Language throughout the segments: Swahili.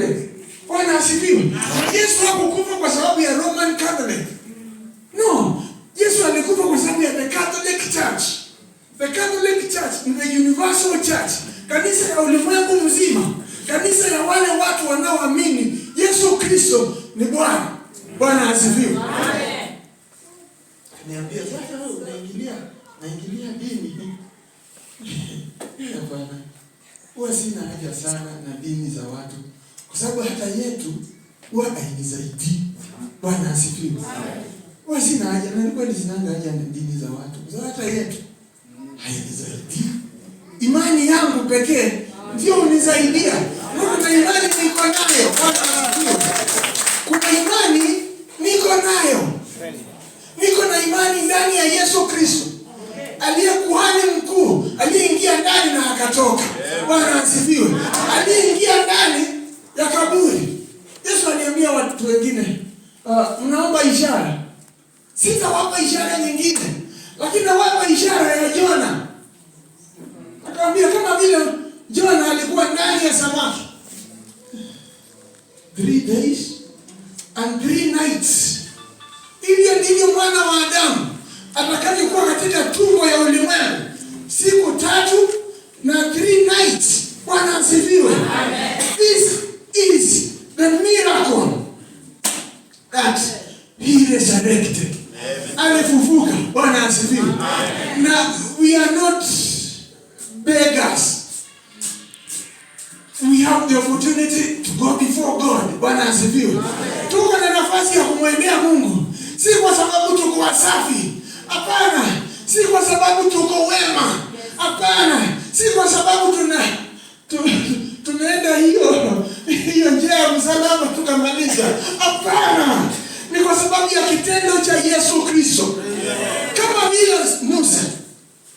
Catholic. Bwana asifiwe. Yesu hakukufa kwa sababu ya Roman Catholic. No. Yesu alikufa kwa sababu ya the Catholic Church. The Catholic Church is the universal church. Kanisa ya ulimwengu mzima. Kanisa ya wale watu wanaoamini Yesu Kristo ni Bwana. Bwana asifiwe. Amen. Niambia sasa wewe unaingilia dini. Hapana. Huwa sina haja sana na dini za watu. Kwa sababu hata yetu huwa hainisaidii. Bwana asifiwe. Amen. Huwa sina haja na nilikuwa nisinanga haja na dini za watu. Kwa sababu hata yetu hainisaidii. Imani yangu pekee ndio unisaidia. Kuna imani niko nayo. Bwana asifiwe. Kuna imani niko nayo. Niko na imani ndani ya Yesu Kristo. Aliye kuhani mkuu, aliyeingia ndani na akatoka. Bwana asifiwe. Aliyeingia ndani ya kaburi. Yesu aliambia watu wengine, mnaomba ishara. Sitawapa ishara nyingine, lakini nawapa ishara ya Jona. Akamwambia kama vile Jona alikuwa ndani ya samaki 3 days and 3 nights. Hivyo ndivyo mwana wa Adamu atakavyokuwa katika tumbo ya ulimwengu siku 3 na 3 nights. Bwana asifiwe. Amen. This is the miracle that he resurrected. Alifufuka. Bwana asifiwe. Now we are not beggars. We have the opportunity to go before God. Bwana asifiwe. Tuko na nafasi ya kumwendea Mungu. Si kwa sababu tuko wasafi. Hapana. Si kwa sababu tuko wema. Hapana. Si kwa sababu tunaenda hiyo njia ya msalaba tukamaliza. Hapana. Ni kwa sababu ya kitendo cha Yesu Kristo. Kama vile Musa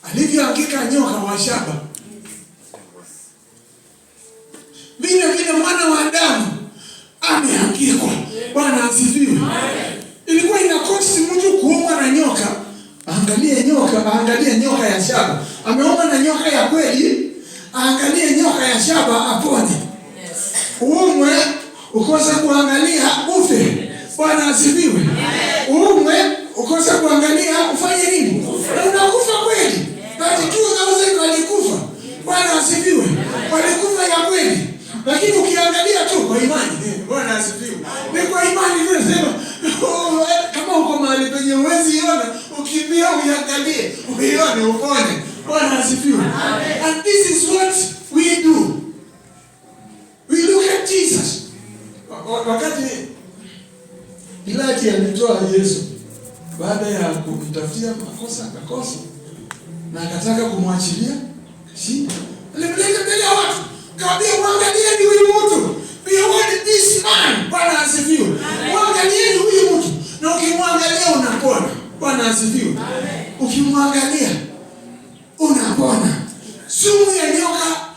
alivyoangika nyoka wa shaba, vile mwana wa Adamu ameangikwa. Bwana asifiwe. Ilikuwa inakosi mtu kuumwa na nyoka. Angalie nyoka ya shaba. Ameumwa na nyoka ya kweli, angalie nyoka ya shaba apone. Uumwe ukosa kuangalia ufe. Bwana asifiwe. Uumwe ukosa kuangalia ufanye nini? Na unakufa kweli. 32,000 walikufa. Bwana asifiwe. Walikufa ya kweli. Lakini ukiangalia tu kwa imani. Bwana asifiwe. Ni kwa imani tunasema kama uko mahali penye uwezi iona, ukimbia uiangalie, uione upone. Bwana asifiwe. And this is what we do. We look at Jesus. Wakati Pilati alitoa Yesu baada ya kumtafutia makosa akakosa na akataka kumwachilia, alimleta mbele ya watu. Kaambia muangalieni huyu mtu. Behold this man. Bwana asifiwe. Muangalieni huyu mtu. Na ukimwangalia unapona. Bwana asifiwe. Ukimwangalia unapona. Sumu ya nyoka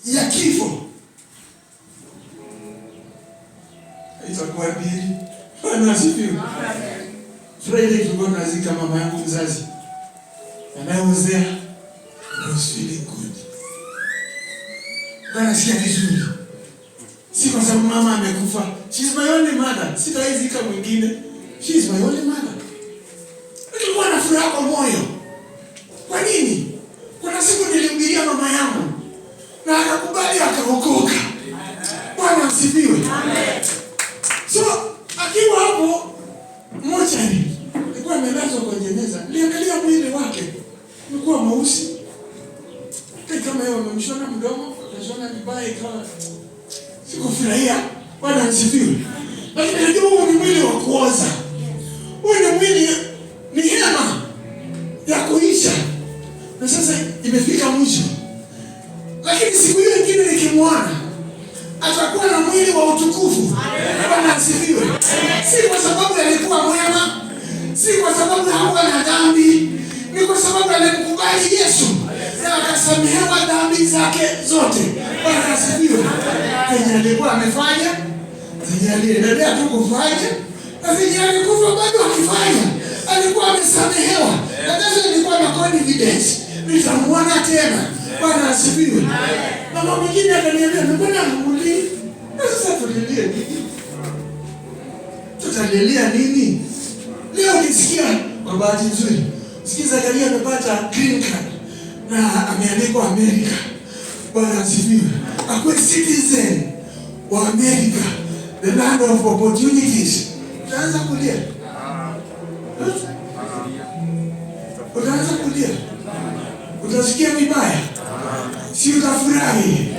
ya kifo itakuwa bili. Bwana asifiwe. Friday tulikuwa tunazika mama yangu mzazi. Anayeozea was feeling good. Bwana sikia vizuri. Si kwa sababu mama amekufa. She is my only mother. Sitaizika mwingine. She is my only mother. Nilikuwa na furaha kwa moyo. Kwa nini? Kuna siku nilimbiria mama yangu na akakubali akaokoka. Bwana asifiwe. Amen. So akiwa hapo mochari, alikuwa amelazwa kwa jeneza. Niliangalia mwili wake. Ulikuwa mweusi. Kama yeye amemshona mdomo, akashona vibaya ikawa sikufurahia. Bwana asifiwe. Lakini najua huu ni mwili wa kuoza. Huu ni mwili ni hema ya kuisha. Na sasa imefika mwisho. Lakini siku hiyo nyingine nikimwona atakuwa na mwili wa utukufu. Bwana asifiwe. Si kwa sababu alikuwa mwema, si kwa sababu hakuwa na dhambi, ni kwa sababu alimkubali Yesu na akasamehewa dhambi zake zote. Bwana asifiwe. Kenye alikuwa amefanya, kenye aliendelea tu kufanya, na kenye alikufa bado akifanya, alikuwa amesamehewa. Na sasa nilikuwa na confidence nitamwona tena. Bwana asifiwe. Mama mwingine akaniambia, "Mbona hamuli?" Sasa unalilia nini? Leo ukisikia kwa bahati nzuri, sikia Zakaria amepata green card na ameandikwa Amerika. Bwana asifiwe. Akuwe citizen wa Amerika, the land of opportunities. Utaanza kulia. Utaanza kulia. Utasikia vibaya. Si utafurahi.